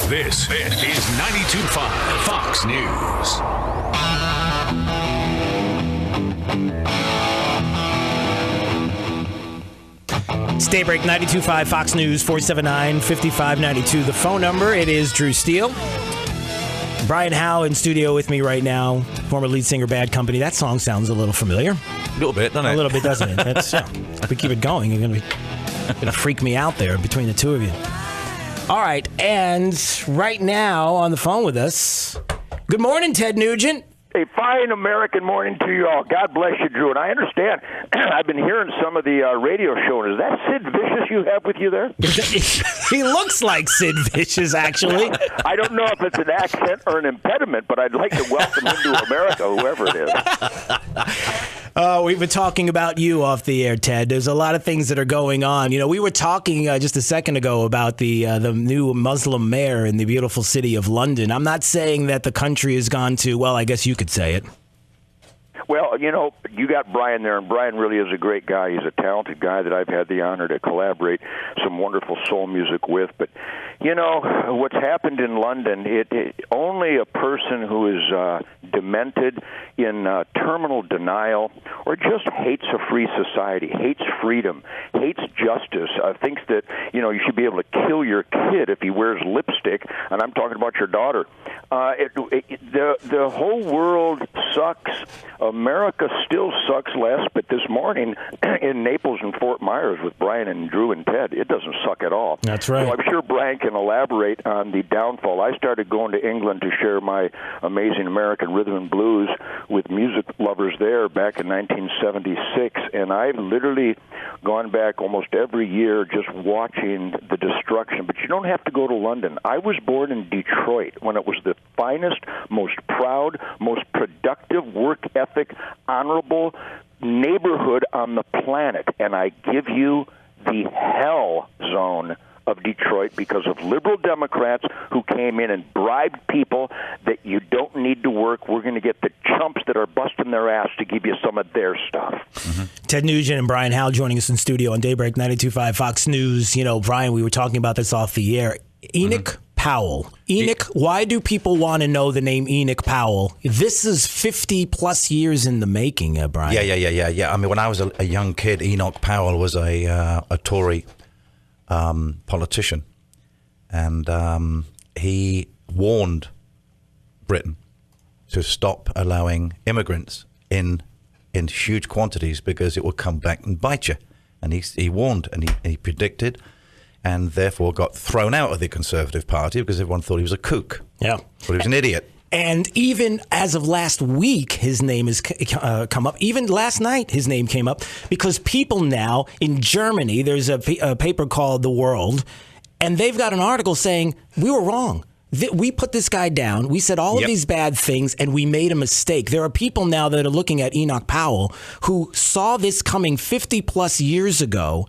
This is 92.5 Fox News. It's Daybreak 92.5 Fox News 479-5592. The phone number, it is Drew Steele. Brian Howe in studio with me right now, former lead singer, Bad Company. That song sounds a little familiar. A little bit, doesn't it? A little bit, doesn't it? That's, if we keep it going, you're going to freak me out there between the two of you. All right, and right now on the phone with us, good morning, Ted Nugent. A fine American morning to you all. God bless you, Drew. And I understand, I've been hearing some of the radio shows. Is that Sid Vicious you have with you there? He looks like Sid Vicious, actually. I don't know if it's an accent or an impediment, but I'd like to welcome him to America, whoever it is. We've been talking about you off the air, Ted. There's a lot of things that are going on. You know, we were talking just a second ago about the new Muslim mayor in the beautiful city of London. I'm not saying that the country has gone to, well, I guess you could say it. Well, you know, you got Brian there, and Brian really is a great guy. He's a talented guy that I've had the honor to collaborate some wonderful soul music with. But, you know, what's happened in London, only a person who is demented in terminal denial or just hates a free society, hates freedom, hates justice, thinks that, you know, you should be able to kill your kid if he wears lipstick, and I'm talking about your daughter. The whole world sucks. America still sucks less, but this morning in Naples and Fort Myers with Brian and Drew and Ted, it doesn't suck at all. That's right. So I'm sure Brian can elaborate on the downfall. I started going to England to share my amazing American rhythm and blues with music lovers there back in 1976, and I've literally gone back almost every year just watching the destruction. But you don't have to go to London. I was born in Detroit when it was the finest, most proud, most productive, work ethic, honorable neighborhood on the planet, and I give you the hell zone of Detroit because of liberal Democrats who came in and bribed people that you don't need to work. We're going to get the chumps that are busting their ass to give you some of their stuff. Mm-hmm. Ted Nugent and Brian Howe joining us in studio on Daybreak 92.5 Fox News. You know, Brian, we were talking about this off the air. Enoch Powell. Enoch, why do people want to know the name Enoch Powell? This is 50-plus years in the making, Brian. Yeah. I mean, when I was a young kid, Enoch Powell was a Tory politician, and he warned Britain to stop allowing immigrants in huge quantities because it would come back and bite you. And he warned, and he predicted, and therefore got thrown out of the Conservative Party because everyone thought he was a kook. Yeah. Thought he was an idiot. And even as of last week, his name has come up. Even last night, his name came up because people now in Germany, there's a paper called The World, and they've got an article saying, we were wrong. We put this guy down. We said all of these bad things, and we made a mistake. There are people now that are looking at Enoch Powell who saw this coming 50-plus years ago.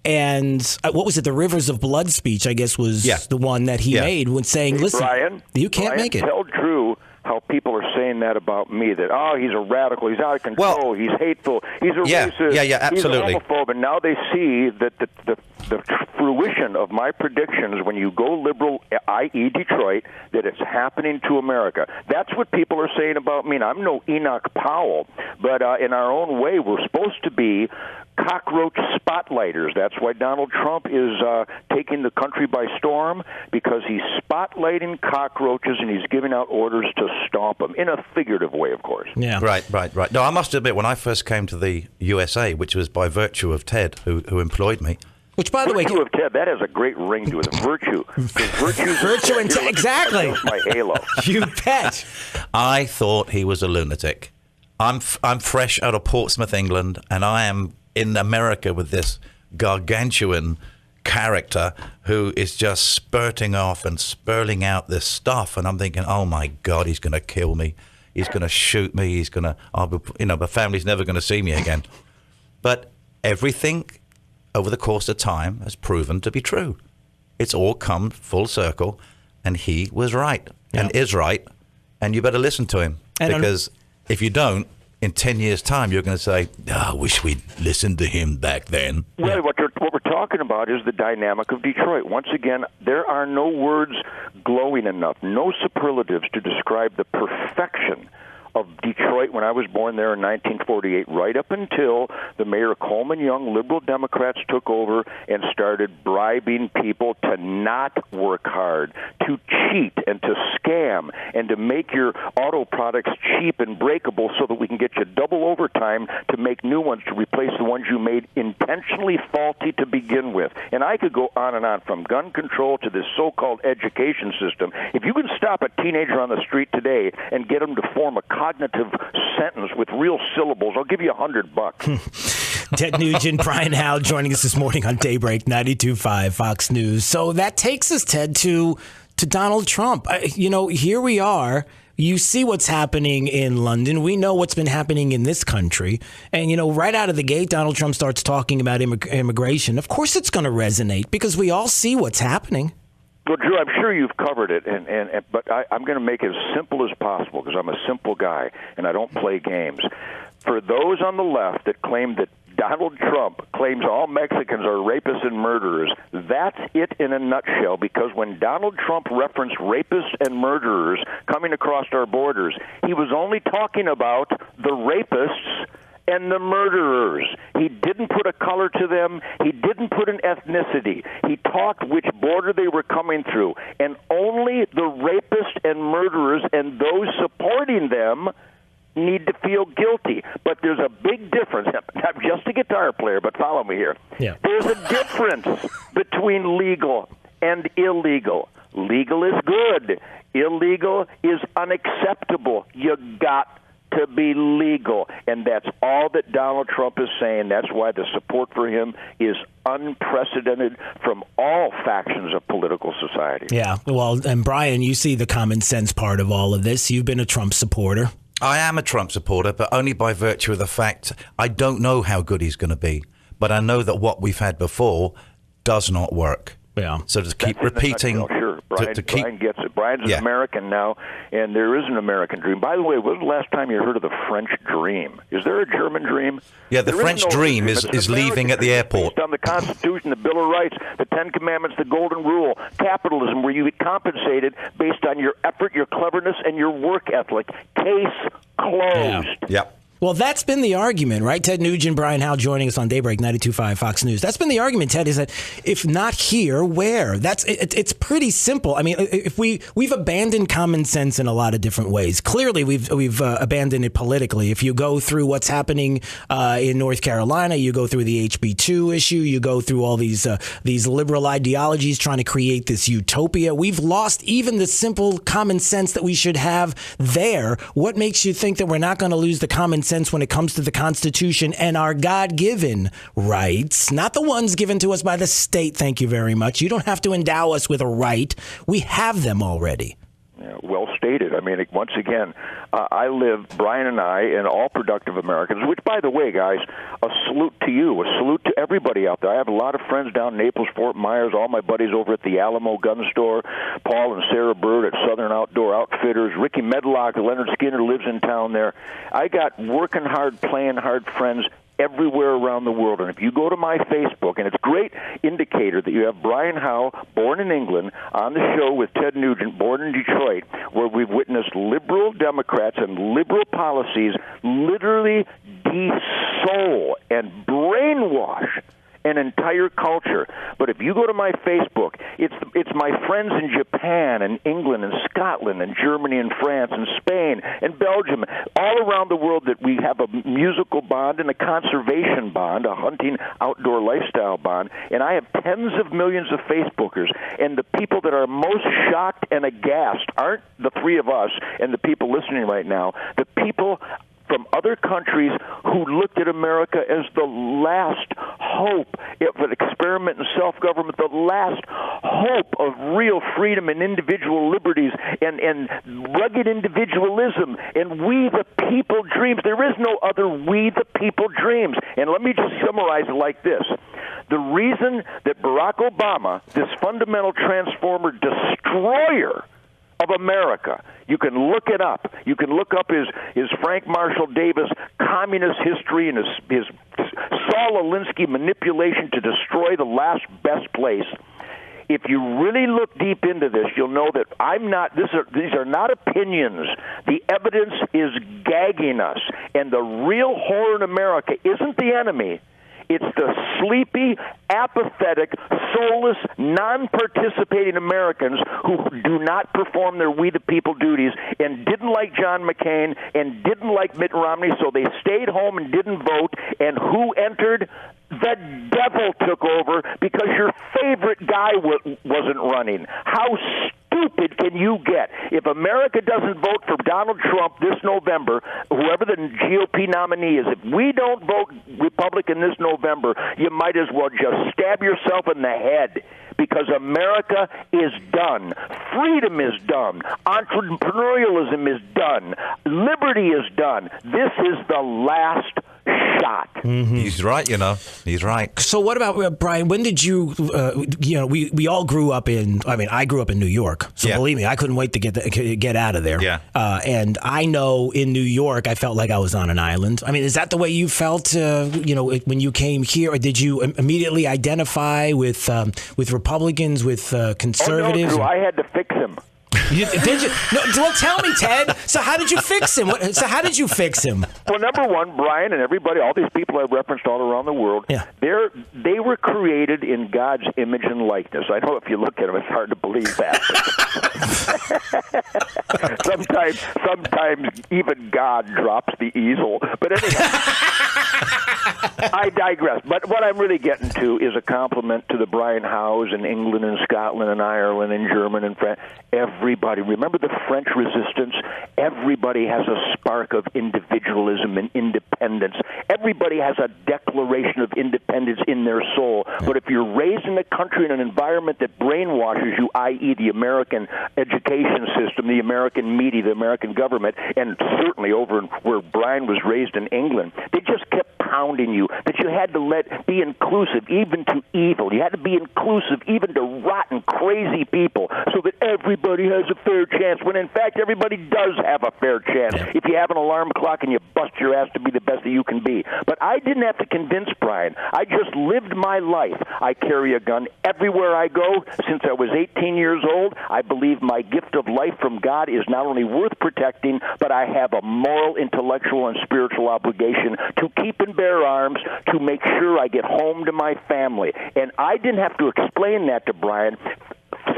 And what was it? The Rivers of Blood speech, I guess, was the one that he made when saying, listen, Brian, you can't make it. Tell Drew how people are saying that about me, that, he's a radical, he's out of control, he's hateful, he's a racist, absolutely. he's a homophobe. And now they see that the fruition of my predictions when you go liberal, i.e. Detroit, that it's happening to America. That's what people are saying about me. Now, I'm no Enoch Powell, but in our own way, we're supposed to be cockroach spotlighters. That's why Donald Trump is taking the country by storm, because he's spotlighting cockroaches and he's giving out orders to stomp them, in a figurative way, of course. Yeah. Right. No, I must admit, when I first came to the USA, which was by virtue of Ted, who employed me. Which, by the way, virtue of Ted, that has a great ring to it. Virtue and exactly. My halo. You bet. I thought he was a lunatic. I'm fresh out of Portsmouth, England, and I am in America with this gargantuan character who is just spurting off and spurling out this stuff, and I'm thinking, oh my God, he's going to kill me, he's going to shoot me, he's going to, my family's never going to see me again. But everything over the course of time has proven to be true. It's all come full circle, and he was right and is right, and you better listen to him, because if you don't, in 10 years' time, you're going to say, I wish we'd listened to him back then. Well, what we're talking about is the dynamic of Detroit. Once again, there are no words glowing enough, no superlatives to describe the perfection of Detroit when I was born there in 1948, right up until the mayor Coleman Young, liberal Democrats took over and started bribing people to not work hard, to cheat and to scam, and to make your auto products cheap and breakable so that we can get you double overtime to make new ones to replace the ones you made intentionally faulty to begin with. And I could go on and on, from gun control to this so-called education system. If you can stop a teenager on the street today and get them to form a cognitive sentence with real syllables, I'll give you $100. Ted Nugent, Brian Howe joining us this morning on Daybreak 92.5 Fox News. So that takes us, Ted, to Donald Trump. Here we are. You see what's happening in London. We know what's been happening in this country. And, right out of the gate, Donald Trump starts talking about immigration. Of course it's going to resonate because we all see what's happening. Well, Drew, I'm sure you've covered it, but I'm going to make it as simple as possible because I'm a simple guy and I don't play games. For those on the left that claim that Donald Trump claims all Mexicans are rapists and murderers, that's it in a nutshell, because when Donald Trump referenced rapists and murderers coming across our borders, he was only talking about the rapists and the murderers. He didn't put a color to them. He didn't put an ethnicity. He talked which border they were coming through. And only the rapists and murderers and those supporting them need to feel guilty. But there's a big difference. I'm just a guitar player, but follow me here. Yeah. There's a difference between legal and illegal. Legal is good. Illegal is unacceptable. You got to be legal, and that's all that Donald Trump is saying. That's why the support for him is unprecedented from all factions of political society. Yeah, well, and Brian, you see the common sense part of all of this. You've been a Trump supporter. I am a Trump supporter, but only by virtue of the fact I don't know how good he's going to be, but I know that what we've had before does not work. Yeah. So to keep repeating, sure. Brian gets it. Brian's an American now, and there is an American dream. By the way, when was the last time you heard of the French dream? Is there a German dream? Yeah, the French dream is leaving at the airport. Based on the Constitution, the Bill of Rights, the Ten Commandments, the Golden Rule, capitalism, where you get compensated based on your effort, your cleverness, and your work ethic. Case closed. Yeah. Well, that's been the argument, right? Ted Nugent, Brian Howe joining us on Daybreak 92.5 Fox News. That's been the argument, Ted, is that if not here, where? It's pretty simple. I mean, if we've abandoned common sense in a lot of different ways. Clearly, we've abandoned it politically. If you go through what's happening in North Carolina, you go through the HB2 issue, you go through all these liberal ideologies trying to create this utopia. We've lost even the simple common sense that we should have there. What makes you think that we're not going to lose the common sense when it comes to the Constitution and our God-given rights, not the ones given to us by the state? Thank you very much. You don't have to endow us with a right. We have them already. Yeah, well stated. I mean, once again, I live, Brian and I, and all productive Americans, which, by the way, guys, a salute to you, a salute to everybody out there. I have a lot of friends down in Naples, Fort Myers, all my buddies over at the Alamo Gun Store, Paul and Sarah Bird at Southern Outdoor Outfitters, Ricky Medlock, Leonard Skinner lives in town there. I got working hard, playing hard friends everywhere around the world. And if you go to my Facebook, and it's a great indicator that you have Brian Howe, born in England, on the show with Ted Nugent, born in Detroit, where we've witnessed liberal Democrats and liberal policies literally de-soul and brainwash an entire culture. But if you go to my Facebook, it's my friends in Japan and England and Scotland and Germany and France and Spain and Belgium, all around the world, that we have a musical bond and a conservation bond, a hunting outdoor lifestyle bond. And I have tens of millions of Facebookers, and the people that are most shocked and aghast aren't the three of us and the people listening right now. The people from other countries who looked at America as the last hope of an experiment in self-government, the last hope of real freedom and individual liberties and rugged individualism and we the people dreams. There is no other we the people dreams. And let me just summarize it like this. The reason that Barack Obama, this fundamental transformer destroyer of America, You can look it up. You can look up his Frank Marshall Davis communist history and his Saul Alinsky manipulation to destroy the last best place. If you really look deep into this, you'll know that these are not opinions. The evidence is gagging us. And the real horror in America isn't the enemy. It's the sleepy, apathetic, soulless, non-participating Americans who do not perform their we the people duties and didn't like John McCain and didn't like Mitt Romney, so they stayed home and didn't vote. And who entered? The devil took over because your favorite guy wasn't running. How stupid can you get? If America doesn't vote for Donald Trump this November, whoever the GOP nominee is, if we don't vote Republican this November, you might as well just stab yourself in the head, because America is done. Freedom is done. Entrepreneurialism is done. Liberty is done. This is the last shot. Mm-hmm. He's right, He's right. So what about, Brian, when did you, we all grew up I grew up in New York. So believe me, I couldn't wait to get out of there. Yeah. And I know in New York, I felt like I was on an island. I mean, is that the way you felt, when you came here? Or did you immediately identify with Republicans, with conservatives? Oh, no, Drew, I had to fix him. Did you? No, well, tell me, Ted. So how did you fix him? Well, number one, Brian and everybody, all these people I've referenced all around the world, they were created in God's image and likeness. I know if you look at them, it's hard to believe that. sometimes even God drops the easel. But anyway, I digress. But what I'm really getting to is a compliment to the Brian Howes in England and Scotland and Ireland and Germany and France. Everybody, remember the French resistance? Everybody has a spark of individualism and independence. Everybody has a declaration of independence in their soul. But if you're raised in a country in an environment that brainwashes you, i.e. the American education system, the American media, the American government, and certainly over where Brian was raised in England, they just kept pounding you that you had to be inclusive even to evil. You had to be inclusive even to rotten, crazy people so that everybody has a fair chance, when in fact everybody does have a fair chance if you have an alarm clock and you bust your ass to be the best that you can be. But I didn't have to convince Brian. I just lived my life. I carry a gun everywhere I go since I was 18 years old. I believe my gift of life from God is not only worth protecting, but I have a moral, intellectual, and spiritual obligation to keep and bear arms to make sure I get home to my family. And I didn't have to explain that to Brian.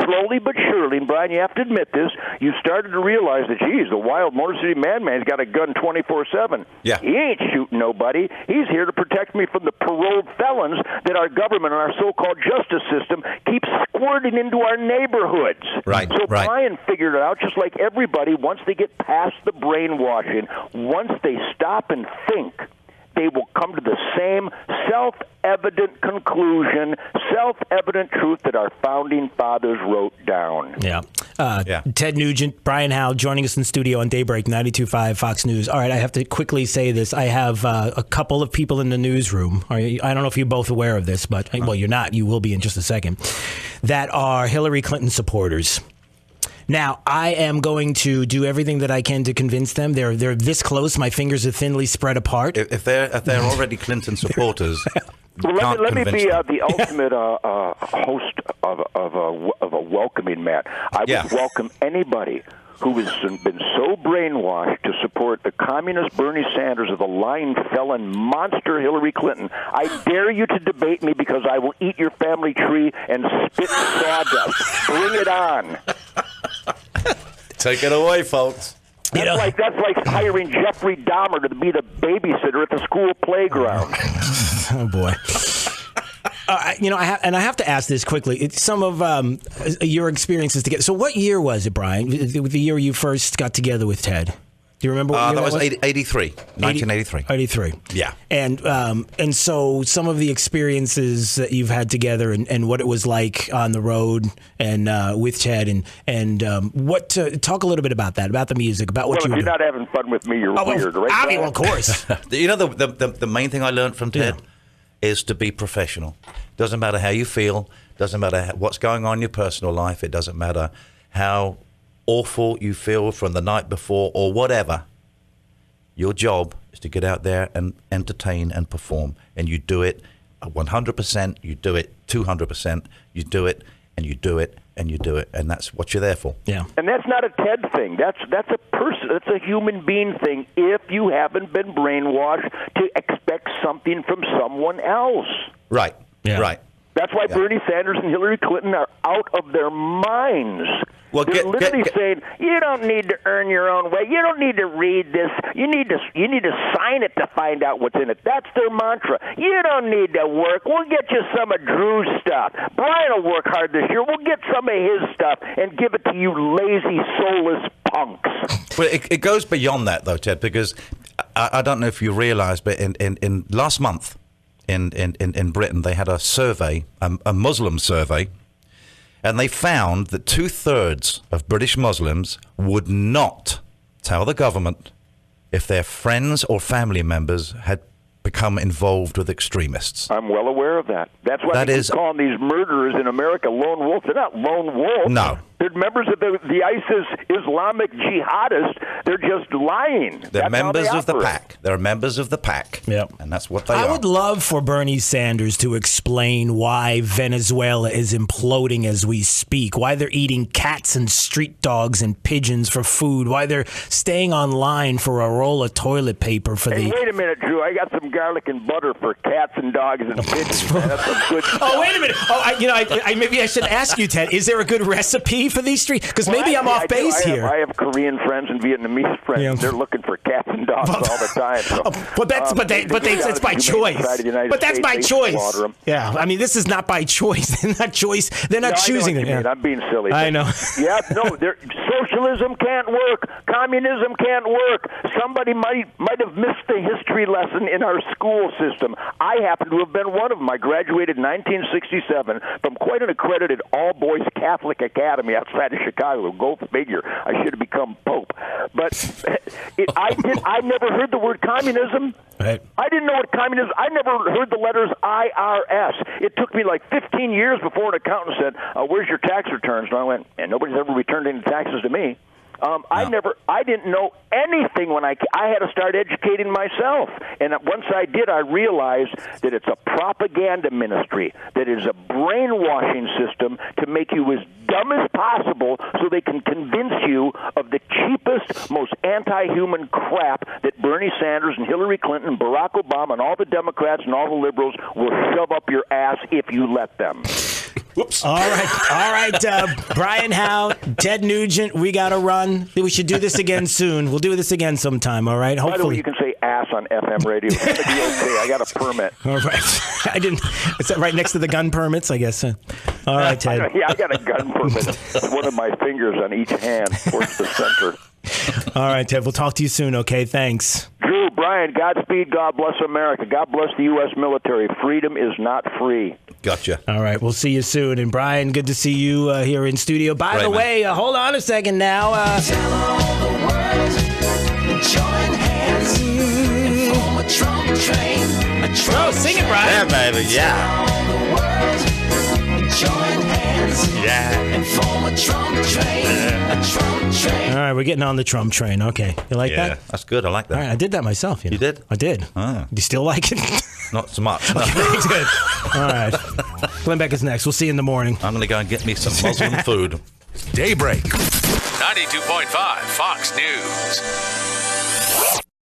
Slowly but surely, and Brian, you have to admit this, you started to realize that, geez, the wild Motor City Madman's got a gun 24/7. Yeah. He ain't shooting nobody. He's here to protect me from the paroled felons that our government and our so-called justice system keeps squirting into our neighborhoods. Right, So right. Brian figured it out, just like everybody, once they get past the brainwashing, once they stop and think, they will come to the same self-evident conclusion, self-evident truth that our founding fathers wrote down. Yeah. Ted Nugent, Brian Howe, joining us in studio on Daybreak 92.5 Fox News. All right, I have to quickly say this. I have a couple of people in the newsroom. I don't know if you're both aware of this, but, well, you're not. You will be in just a second. That are Hillary Clinton supporters. Now, I am going to do everything that I can to convince them. They're this close. My fingers are thinly spread apart. If they're already Clinton supporters, Well, let me be them. the ultimate host of a welcoming mat. I would welcome anybody who has been so brainwashed to support the communist Bernie Sanders or the lying felon monster Hillary Clinton. I dare you to debate me, because I will eat your family tree and spit sawdust. Bring it on. Take it away, folks. That's like hiring Jeffrey Dahmer to be the babysitter at the school playground. Oh, boy. I have to ask this quickly. Some of your experiences together. So what year was it, Brian? The year you first got together with Ted? Do you remember what year that was? 83. 1983. 83. Yeah. And so some of the experiences that you've had together and what it was like on the road and with Ted and talk a little bit about that, about the music, about what you were doing. If you're not having fun with me, you're weird, right? Well, of course. The main thing I learned from Ted is to be professional. Doesn't matter how you feel. Doesn't matter what's going on in your personal life. It doesn't matter how awful you feel from the night before or whatever, your job is to get out there and entertain and perform. And you do it 100%, you do it 200%, you do it and you do it and you do it, and that's what you're there for. Yeah. And that's not a Ted thing. That's a person. That's a human being thing. If you haven't been brainwashed to expect something from someone else, Right. Yeah. Right. that's why Bernie Sanders and Hillary Clinton are out of their minds. Well, They're literally saying, you don't need to earn your own way. You don't need to read this. You need to sign it to find out what's in it. That's their mantra. You don't need to work. We'll get you some of Drew's stuff. Brian will work hard this year. We'll get some of his stuff and give it to you lazy, soulless punks. Well, it goes beyond that, though, Ted, because I don't know if you realize, but in last month in Britain, they had a survey, a Muslim survey, and they found that 2/3 of British Muslims would not tell the government if their friends or family members had become involved with extremists. I'm well aware of that. That's why they keep calling these murderers in America lone wolves. They're not lone wolves. No. They're members of the ISIS Islamic jihadists. They're just lying. They're members of the pack. They're members of the pack. Yep. And that's what they are. I would love for Bernie Sanders to explain why Venezuela is imploding as we speak, why they're eating cats and street dogs and pigeons for food, why they're staying online for a roll of toilet paper for Hey, wait a minute, Drew. I got some garlic and butter for cats and dogs and pigeons. That's some good stuff. Oh, wait a minute. Oh, maybe I should ask you, Ted, is there a good recipe for these streets? Because maybe I'm off base here. I have Korean friends and Vietnamese friends. Yeah. They're looking for cats and dogs all the time. So, it's by choice. But that's by choice. Yeah, I mean, this is not by choice. They're not choosing it. Yeah. I'm being silly. I know. Yeah, no, socialism can't work. Communism can't work. Somebody might have missed the history lesson in our school system. I happen to have been one of them. I graduated in 1967 from quite an accredited all-boys Catholic academy outside of Chicago. Go figure. I should have become Pope. But I never heard the word communism. Right. I didn't know what communism. I never heard the letters IRS. It took me like 15 years before an accountant said, "Where's your tax returns?" And I went, "And nobody's ever returned any taxes to me." I didn't know anything when I had to start educating myself. And once I did, I realized that it's a propaganda ministry, that is a brainwashing system to make you as dumb as possible so they can convince you of the cheapest, most anti-human crap that Bernie Sanders and Hillary Clinton and Barack Obama and all the Democrats and all the liberals will shove up your ass if you let them. Whoops. All right, Brian Howe, Ted Nugent, we got to run. We should do this again soon. We'll do this again sometime, all right? Hopefully. By the way, you can say ass on FM radio. It's going to be okay. I got a permit. All right. I didn't. Is that right next to the gun permits, I guess? All right, Ted. Yeah, I got a gun permit. One of my fingers on each hand towards the center. All right, Ted. We'll talk to you soon, okay? Thanks. Drew, Brian, Godspeed. God bless America. God bless the U.S. military. Freedom is not free. Gotcha. All right, we'll see you soon. And Brian, good to see you here in studio. By the way, hold on a second now. Tell all the world, join hands and form a Trump train. A Trump sing it, Brian. Yeah, baby, yeah. Tell all the world, join hands and form a Trump train. A Trump train. All right, we're getting on the Trump train. Okay, you like that? That's good. I like that. All right, I did that myself. You did? I did. Oh. Do you still like it? Not so much. No. Okay, good. All right. Glenn Beck is next. We'll see you in the morning. I'm going to go and get me some Muslim food. Daybreak. 92.5 Fox News.